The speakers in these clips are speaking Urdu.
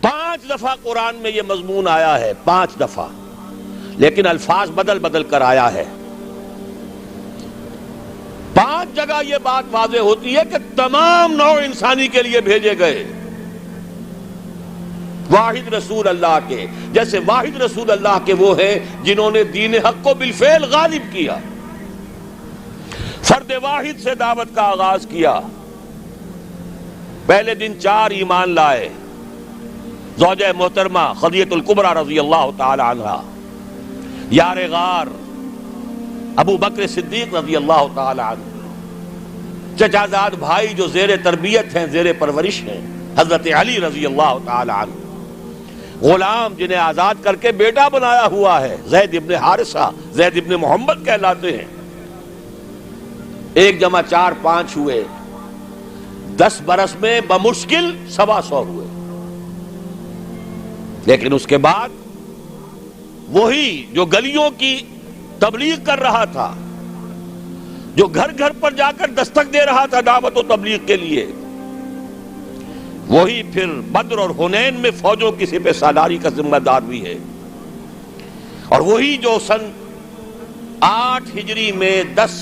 5 دفعہ قرآن میں یہ مضمون آیا ہے، 5 دفعہ، لیکن الفاظ بدل بدل کر آیا ہے۔ 5 جگہ یہ بات واضح ہوتی ہے کہ تمام نوع انسانی کے لیے بھیجے گئے، واحد رسول اللہ کے، جیسے واحد رسول اللہ کے وہ ہیں جنہوں نے دین حق کو بالفعل غالب کیا، فرد واحد سے دعوت کا آغاز کیا۔ پہلے دن 4 ایمان لائے، زوجہ محترمہ خدیجہ الکبریٰ رضی اللہ تعالی عنہا، یار غار ابو بکر صدیق رضی اللہ تعالی عنہ، چچا زاد بھائی جو زیر تربیت ہیں، زیر پرورش ہیں، حضرت علی رضی اللہ تعالی عنہ، غلام جنہیں آزاد کر کے بیٹا بنایا ہوا ہے، زید ابن حارثہ، زید ابن محمد کہلاتے ہیں۔ 1 جمع 4 5 ہوئے، 10 برس میں بمشکل 125 ہوئے، لیکن اس کے بعد وہی جو گلیوں کی تبلیغ کر رہا تھا، جو گھر گھر پر جا کر دستک دے رہا تھا دعوت و تبلیغ کے لیے، وہی پھر بدر اور حنین میں فوجوں کی سپہ سالاری کا ذمہ دار بھی ہے، اور وہی جو سن 8 ہجری میں 10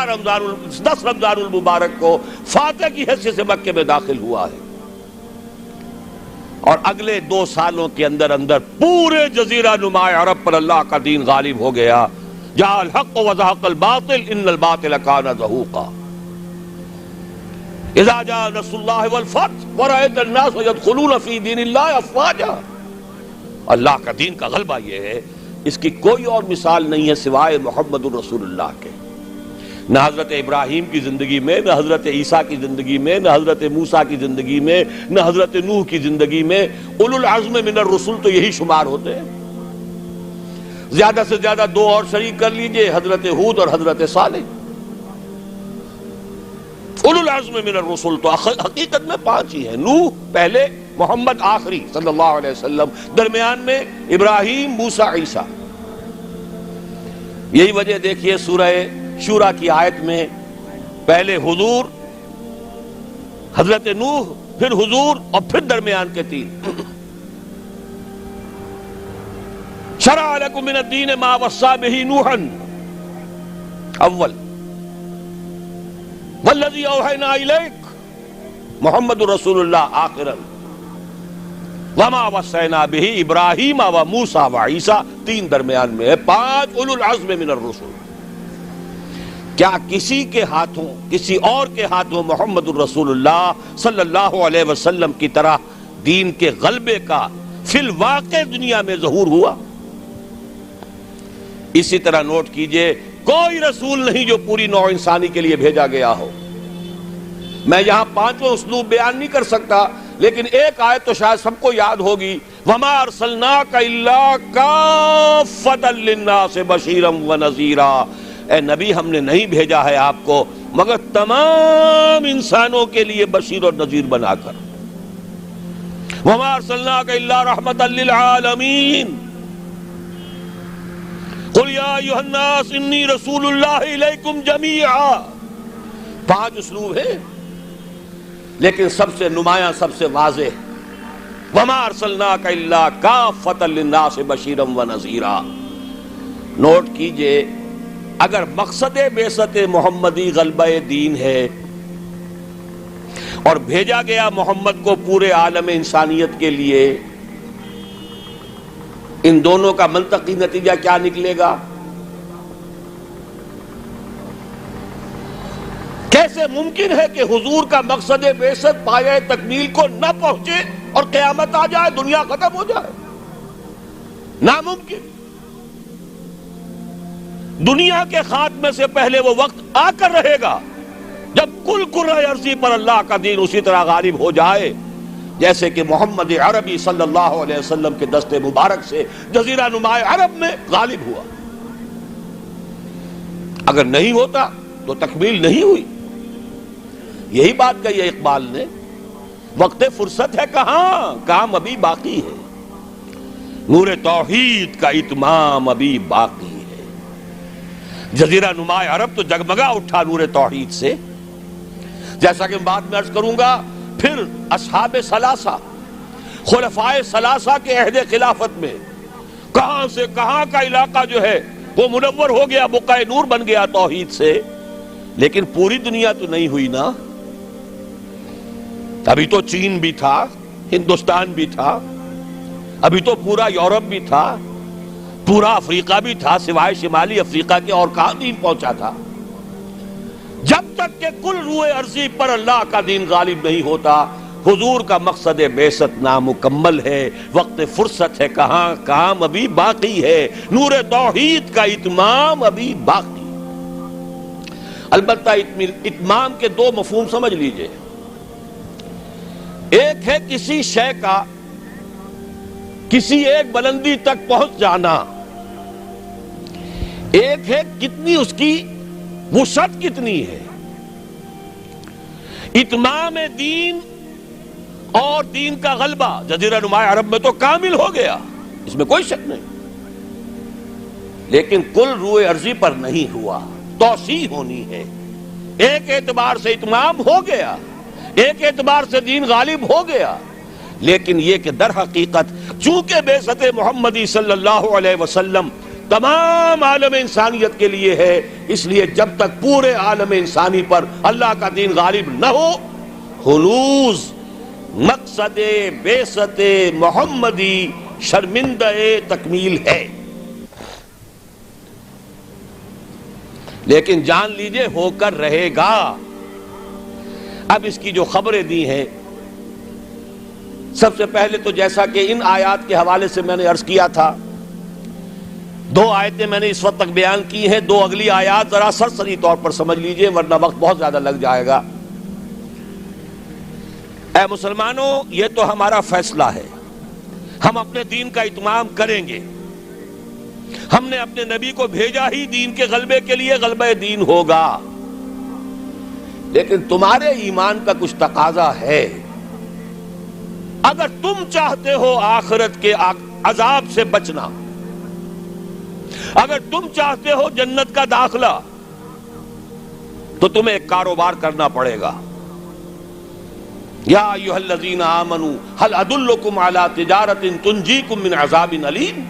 رمضان المبارک کو فاتح کی حیثیت سے مکے میں داخل ہوا ہے، اور اگلے 2 سالوں کے اندر اندر پورے جزیرہ نما عرب پر اللہ کا دین غالب ہو گیا۔ جاء الحق وزهق الباطل ان الباطل كان زهوقا اذا جاء نصر الله والفتح ورأيت الناس يدخلون في دين الله افواجا۔ اللہ کا دین کا غلبہ یہ ہے، اس کی کوئی اور مثال نہیں ہے سوائے محمد الرسول اللہ کے۔ نہ حضرت ابراہیم کی زندگی میں، نہ حضرت عیسیٰ کی زندگی میں، نہ حضرت موسیٰ کی زندگی میں، نہ حضرت نوح کی زندگی میں۔ اولو العزم من الرسل تو یہی شمار ہوتے ہیں، زیادہ سے زیادہ 2 اور شریک کر لیجئے، حضرت ہود اور حضرت صالح۔ اولو العزم من الرسل تو حقیقت میں 5 ہی ہیں، نوح پہلے، محمد آخری صلی اللہ علیہ وسلم، درمیان میں ابراہیم، موسیٰ، عیسیٰ۔ یہی وجہ دیکھیے سورہ شورا کی آیت میں پہلے حضور، حضرت نوح، پھر حضور، اور پھر درمیان کے 3۔ شرع لکم من الدین ما وصی بہ نوحا اول والذی اوحینا الیک محمد رسول اللہ آخرا وما وصینا بہ ابراہیم و موسیٰ و عیسیٰ، 3 درمیان میں ہے، 5 اولو العزم من الرسل۔ کیا کسی کے ہاتھوں، کسی اور کے ہاتھوں محمد الرسول اللہ صلی اللہ علیہ وسلم کی طرح دین کے غلبے کا فی الواقع دنیا میں ظہور ہوا؟ اسی طرح نوٹ کیجئے، کوئی رسول نہیں جو پوری نوع انسانی کے لیے بھیجا گیا ہو۔ میں یہاں 5 اسلوب بیان نہیں کر سکتا، لیکن ایک آیت تو شاید سب کو یاد ہوگی، وَمَا أَرْسَلْنَاكَ إِلَّا كَافَّةً لِلنَّاسِ بَشِيرًا وَنَذِيرًا۔ اے نبی، ہم نے نہیں بھیجا ہے آپ کو مگر تمام انسانوں کے لیے بشیر اور نذیر بنا کر۔ وَمَا أَرْسَلْنَاكَ إِلَّا رَحْمَةً لِلْعَالَمِينَ قُلْ يَا أَيُّهَا النَّاسُ إِنِّي رَسُولُ اللَّهِ إِلَيْكُمْ جَمِيعًا۔ 5 اسلوب ہیں، لیکن سب سے نمایاں، سب سے واضح، وَمَا أَرْسَلْنَاكَ إِلَّا كَافَّةً لِلنَّاسِ بَشِيرًا وَنَذِيرًا۔ نوٹ کیجئے، اگر مقصد بعثت محمدی غلبہ دین ہے اور بھیجا گیا محمد کو پورے عالم انسانیت کے لیے، ان دونوں کا منطقی نتیجہ کیا نکلے گا؟ کیسے ممکن ہے کہ حضور کا مقصد بعثت پایہ تکمیل کو نہ پہنچے اور قیامت آ جائے، دنیا ختم ہو جائے؟ ناممکن۔ دنیا کے خاتمے سے پہلے وہ وقت آ کر رہے گا جب کل کرۂ ارضی پر اللہ کا دین اسی طرح غالب ہو جائے جیسے کہ محمد عربی صلی اللہ علیہ وسلم کے دست مبارک سے جزیرہ نما عرب میں غالب ہوا۔ اگر نہیں ہوتا تو تکمیل نہیں ہوئی۔ یہی بات کہی ہے اقبال نے، وقت فرصت ہے کہاں، کام ابھی باقی ہے، نور توحید کا اتمام ابھی باقی ہے۔ جزیرہ نما عرب تو جگمگا اٹھا نور توحید سے، جیسا کہ بعد میں عرض کروں گا۔ پھر اصحاب ثلاثہ، خلفائے ثلاثہ کے عہد خلافت میں کہاں سے کہاں کا علاقہ جو ہے وہ منور ہو گیا، بقعہ نور بن گیا توحید سے، لیکن پوری دنیا تو نہیں ہوئی نا۔ ابھی تو چین بھی تھا، ہندوستان بھی تھا، ابھی تو پورا یورپ بھی تھا، پورا افریقہ بھی تھا، سوائے شمالی افریقہ کے اور کہاں دین پہنچا تھا؟ جب تک کہ کل روئے ارضی پر اللہ کا دین غالب نہیں ہوتا، حضور کا مقصد بعثت نامکمل ہے، وقت فرصت ہے کہاں، کام ابھی باقی ہے، نور توحید کا اتمام ابھی باقی۔ البتہ اتمام کے دو مفہوم سمجھ لیجئے، ایک ہے کسی شے کا کسی ایک بلندی تک پہنچ جانا، ایک ہے کتنی اس کی وسعت کتنی ہے۔ اتمام دین اور دین کا غلبہ جزیرہ نما عرب میں تو کامل ہو گیا، اس میں کوئی شک نہیں، لیکن کل روئے ارضی پر نہیں ہوا، توسیع ہونی ہے۔ ایک اعتبار سے اتمام ہو گیا، ایک اعتبار سے دین غالب ہو گیا، لیکن یہ کہ در حقیقت چونکہ بعثت محمدی صلی اللہ علیہ وسلم تمام عالم انسانیت کے لیے ہے، اس لیے جب تک پورے عالم انسانی پر اللہ کا دین غالب نہ ہو، حنوز مقصد بعثت محمدی شرمندہ تکمیل ہے۔ لیکن جان لیجئے ہو کر رہے گا۔ اب اس کی جو خبریں دی ہیں، سب سے پہلے تو جیسا کہ ان آیات کے حوالے سے میں نے عرض کیا تھا، دو آیتیں میں نے اس وقت تک بیان کی ہیں، دو اگلی آیات ذرا سرسری طور پر سمجھ لیجئے ورنہ وقت بہت زیادہ لگ جائے گا۔ اے مسلمانوں، یہ تو ہمارا فیصلہ ہے، ہم اپنے دین کا اتمام کریں گے، ہم نے اپنے نبی کو بھیجا ہی دین کے غلبے کے لیے، غلبہ دین ہوگا، لیکن تمہارے ایمان کا کچھ تقاضا ہے۔ اگر تم چاہتے ہو آخرت کے عذاب سے بچنا، اگر تم چاہتے ہو جنت کا داخلہ، تو تمہیں ایک کاروبار کرنا پڑے گا۔ یا ایھا الذین آمنوا هل ادلکم علی تجارۃ تنجیکم من عذاب علیم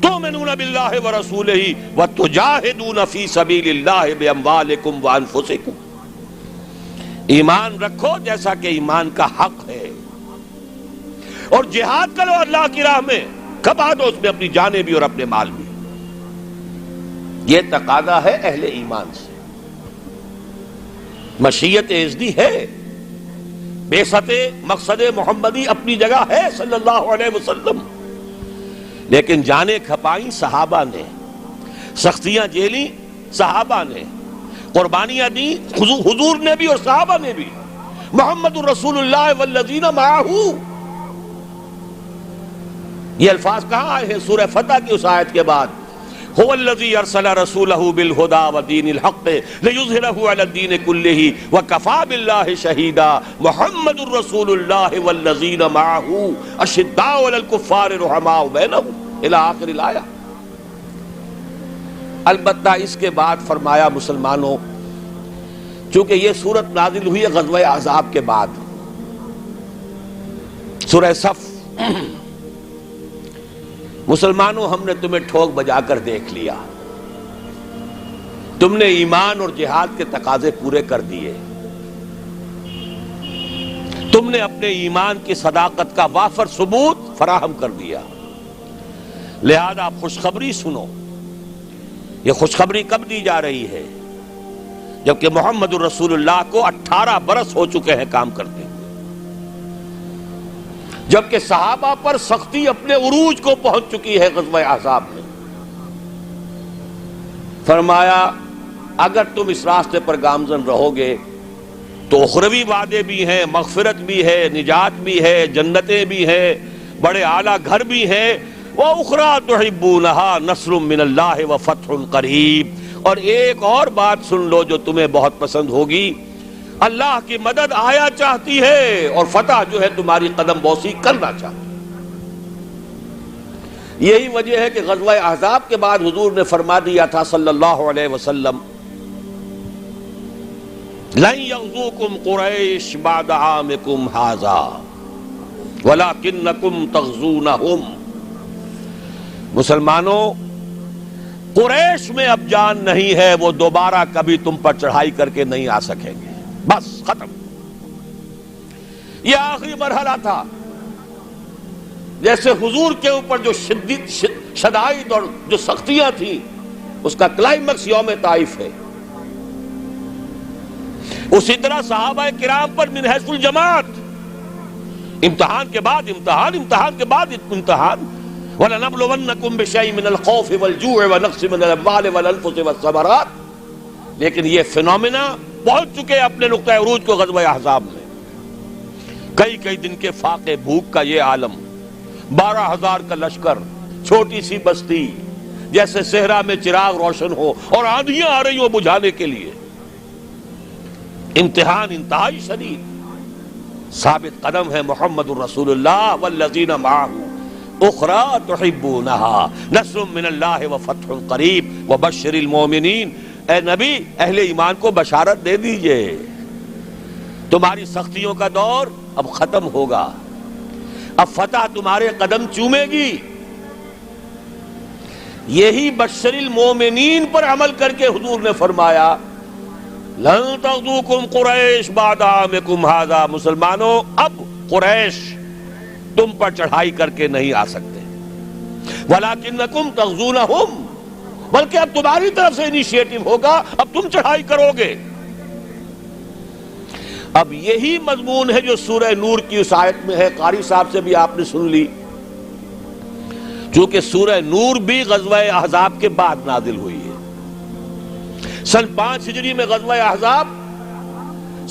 تؤمنون باللہ ورسولہ وتجاہدون فی سبیل اللہ باموالکم وانفسکم۔ ایمان رکھو جیسا کہ ایمان کا حق ہے، اور جہاد کرو اللہ کی راہ میں، کھپا دو اس میں اپنی جانیں بھی اور اپنے مال بھی۔ یہ تقاضا ہے اہل ایمان سے۔ مشیت اذنی ہے، بعثت مقصد محمدی اپنی جگہ ہے صلی اللہ علیہ وسلم، لیکن جانیں کھپائیں صحابہ نے، سختیاں جھیلی صحابہ نے، قربانیاں دی حضور نے بھی اور صحابہ نے بھی۔ محمد الرسول اللہ والذین معہ، یہ الفاظ کہاں آئے ہیں؟ سورہ فتح کی اس آیت کے بعد، هو الذی ارسل رسولہ بالہدی ودین الحق لیظہرہ علی الدین کلہ وکفی باللہ شہیدا محمد الرسول اللہ والذین معہ اشداء علی الکفار رحماء بینہم الی آخر الآیہ۔ البتہ اس کے بعد فرمایا مسلمانوں، چونکہ یہ سورت نازل ہوئی ہے غزوہ احزاب کے بعد، سورہ صف، مسلمانوں ہم نے تمہیں ٹھوک بجا کر دیکھ لیا، تم نے ایمان اور جہاد کے تقاضے پورے کر دیے، تم نے اپنے ایمان کی صداقت کا وافر ثبوت فراہم کر دیا، لہذا آپ خوشخبری سنو۔ یہ خوشخبری کب دی جا رہی ہے؟ جبکہ محمد الرسول اللہ کو 18 برس ہو چکے ہیں کام کرتے ہیں، جبکہ صحابہ پر سختی اپنے عروج کو پہنچ چکی ہے غزوہ احزاب میں۔ فرمایا اگر تم اس راستے پر گامزن رہو گے تو اخروی وعدے بھی ہیں، مغفرت بھی ہے، نجات بھی ہے، جنتیں بھی ہیں، بڑے اعلیٰ گھر بھی ہیں، وَأُخْرَىٰ تُحِبُّونَهَا نَصْرٌ مِّنَ اللَّهِ وَفَتْحٌ قَرِيبٌ، اور ایک اور بات سن لو جو تمہیں بہت پسند ہوگی، اللہ کی مدد آیا چاہتی ہے اور فتح جو ہے تمہاری قدم بوسی کرنا چاہتی ہے۔ یہی وجہ ہے کہ غزوہ احزاب کے بعد حضور نے فرما دیا تھا صلی اللہ علیہ وسلم، لَن يَغْزُوكُمْ قُرَيْشٌ بَعْدَ عَامِكُمْ هَٰذَا، وَلَكِنَّكُمْ تَغْزُونَهُمْ. مسلمانوں، قریش میں اب جان نہیں ہے، وہ دوبارہ کبھی تم پر چڑھائی کر کے نہیں آ سکیں گے. بس ختم. یہ آخری مرحلہ تھا. جیسے حضور کے اوپر جو شدائد اور جو سختیاں تھیں، اس کا کلائمیکس یوم طائف ہے، اسی طرح صحابہ کرام پر من حیث الجماعت امتحان کے بعد امتحان، امتحان کے بعد امتحان. وَلَنَبْلُوَنَّكُمْ بِشَيْءٍ مِّنَ الْخَوْفِ وَالْجُوعِ وَنَقْصٍ مِّنَ الْأَمْوَالِ وَالْأَنفُسِ وَالثَّمَرَاتِ. لیکن یہ فینومینا پہنچ چکے اپنے نقطہ عروج کو غزوہ احزاب میں. کئی دن کے فاقے بھوک کا یہ عالم، 12,000 کا لشکر، چھوٹی سی بستی، جیسے صحرا میں چراغ روشن ہو اور آندھیاں آ رہی ہوں بجھانے کے لیے. امتحان انتہائی شدید. ثابت قدم ہے محمد الرسول اللہ والذین معہ اخری تحبونها نصر من اللہ وفتح قریب وبشر المؤمنین. اے نبی، اہل ایمان کو بشارت دے دیجئے، تمہاری سختیوں کا دور اب ختم ہوگا، اب فتح تمہارے قدم چومے گی. یہی بشر المؤمنین پر عمل کر کے حضور نے فرمایا لن تغزوکم قریش بعد عامکم ھذا. مسلمانوں، اب قریش تم پر چڑھائی کر کے نہیں آ سکتے. وَلَكِنَّكُمْ تَغْزُونَهُمْ، بلکہ اب تمہاری طرف سے انیشیٹو ہوگا، اب تم چڑھائی کرو گے. اب یہی مضمون ہے جو سورہ نور کی اس آیت میں ہے. قاری صاحب سے بھی آپ نے سن لی، چونکہ سورہ نور بھی غزوہ احزاب کے بعد نازل ہوئی ہے. سن 5 ہجری میں غزوہ احزاب،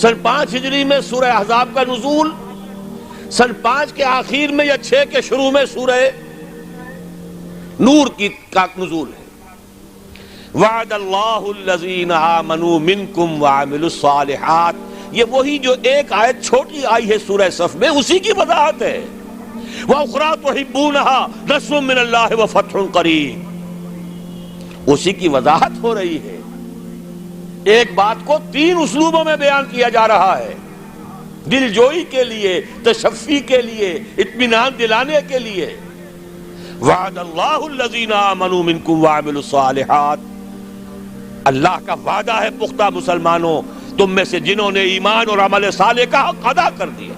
سن 5 ہجری میں سورہ احزاب کا نزول، سن 5 کے آخر میں یا 6 کے شروع میں سورہ نور کا نزول ہے. وعد اللہ الذین آمنوا منکم وعملوا الصالحات. یہ وہی جو ایک آیت چھوٹی آئی ہے سورہ صف میں، اسی کی وضاحت ہے. وَأُخْرَىٰ تُحِبُّونَهَا نَصْرٌ مِّنَ اللَّهِ وَفَتْحٌ قَرِيبٌ. اسی کی وضاحت ہو رہی ہے. ایک بات کو 3 اسلوبوں میں بیان کیا جا رہا ہے، دل جوئی کے لیے، تشفی کے لیے، اطمینان دلانے کے لیے. وعد اللہ الذین آمنوا منکم وعملوا الصالحات. اللہ کا وعدہ ہے پختہ مسلمانوں، تم میں سے جنہوں نے ایمان اور عمل صالح کا حق ادا کر دیا.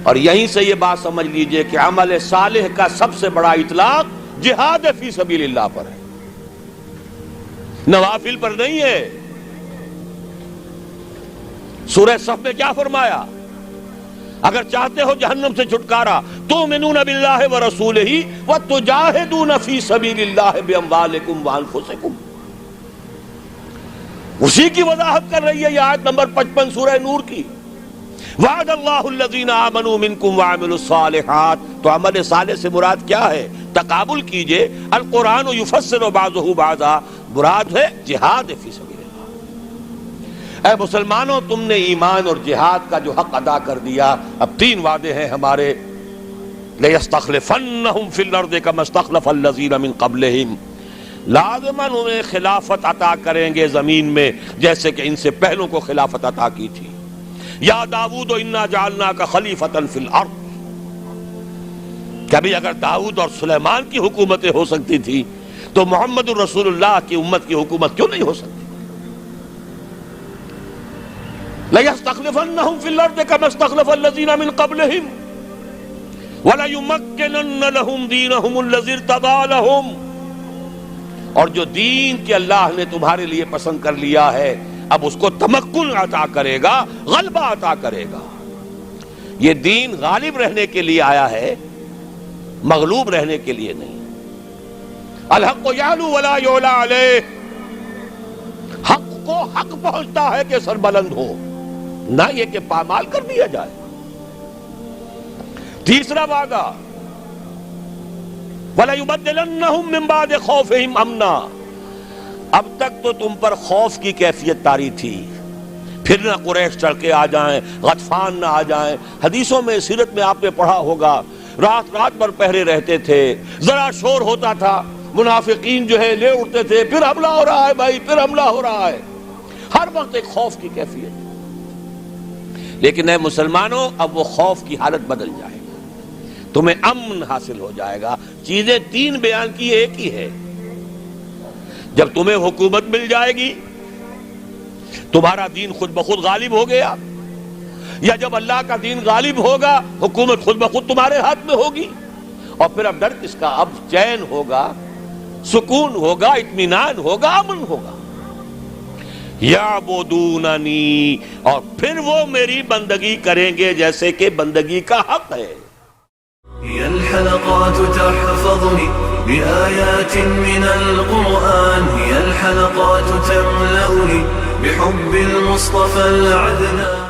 اور یہیں سے یہ بات سمجھ لیجئے کہ عمل صالح کا سب سے بڑا اطلاق جہاد فی سبیل اللہ پر ہے، نوافل پر نہیں ہے. سورہ صف میں کیا فرمایا؟ اگر چاہتے ہو جہنم سے چھٹکارا تؤمنون باللہ ورسولہ وتجاہدون فی سبیل اللہ باموالکم وانفسکم. اسی کی وضاحت کر رہی ہے یہ آیت نمبر 55 سورہ نور کی. وعد اللہ الذین آمنوا منکم وعملوا الصالحات. تو عمل صالح سے مراد کیا ہے؟ تقابل کیجئے، القرآن یفسر بعضہ بعضا، مراد ہے جہاد فی سبیل اللہ. اے مسلمانوں، تم نے ایمان اور جہاد کا جو حق ادا کر دیا. اب 3 وعدے ہیں ہمارے. لَيَسْتَخْلِفَنَّهُمْ فِي الْأَرْضِ كَمَا اسْتَخْلَفَ الَّذِينَ مِنْ قَبْلِهِمْ. لازماً انہیں خلافت عطا کریں گے زمین میں جیسے کہ ان سے پہلوں کو خلافت عطا کی تھی. یا داؤد انا جعلناک خلیفۃ فی الارض. کبھی اگر داؤد اور سلیمان کی حکومتیں ہو سکتی تھی تو محمد الرسول اللہ کی امت کی حکومت کیوں نہیں ہو سکتی؟ لَيَسْتَخْلِفَنَّهُمْ فِي الْأَرْضِ كَمَا اسْتَخْلَفَ الَّذِينَ مِنْ قَبْلِهِمْ وَلَيُمَكِّنَنَّ لَهُمْ دِينَهُمُ الَّذِي ارْتَضَىٰ لَهُمْ. اور جو دین کہ اللہ نے تمہارے لیے پسند کر لیا ہے، اب اس کو تمکن عطا کرے گا، غلبہ عطا کرے گا. یہ دین غالب رہنے کے لیے آیا ہے، مغلوب رہنے کے لیے نہیں. الحق یعلو ولا یعلی علیہ. حق کو حق پہنچتا ہے کہ سر بلند ہو، نہ یہ کہ پامال کر دیا جائے. تیسرا وعدہ وَلَيُبَدِّلَنَّهُمْ مِنْ بَعْدِ خَوْفِهِمْ أَمْنًا. اب تک تو تم پر خوف کی کیفیت طاری تھی، پھر نہ قریش چڑھ کے آ جائیں، غطفان نہ آ جائیں. حدیثوں میں، سیرت میں آپ نے پڑھا ہوگا، رات رات بھر پہرے رہتے تھے. ذرا شور ہوتا تھا منافقین جو ہے لے اٹھتے تھے، پھر حملہ ہو رہا ہے بھائی، پھر حملہ ہو رہا ہے. ہر وقت ایک خوف کی کیفیت. لیکن اے مسلمانوں اب وہ خوف کی حالت بدل جائے گا, تمہیں امن حاصل ہو جائے گا. چیزیں تین بیان کی ایک ہی ہے. جب تمہیں حکومت مل جائے گی, تمہارا دین خود بخود غالب ہو گیا, یا جب اللہ کا دین غالب ہوگا حکومت خود بخود تمہارے ہاتھ میں ہوگی, اور پھر اب ڈر کس کا؟ اب چین ہوگا, سکون ہوگا, اطمینان ہوگا, امن ہوگا. یعبدوننی, اور پھر وہ میری بندگی کریں گے جیسے کہ بندگی کا حق ہے. هي الحلقات تحفظني بآيات من القرآن, هي الحلقات تملأني بحب المصطفى العدنان.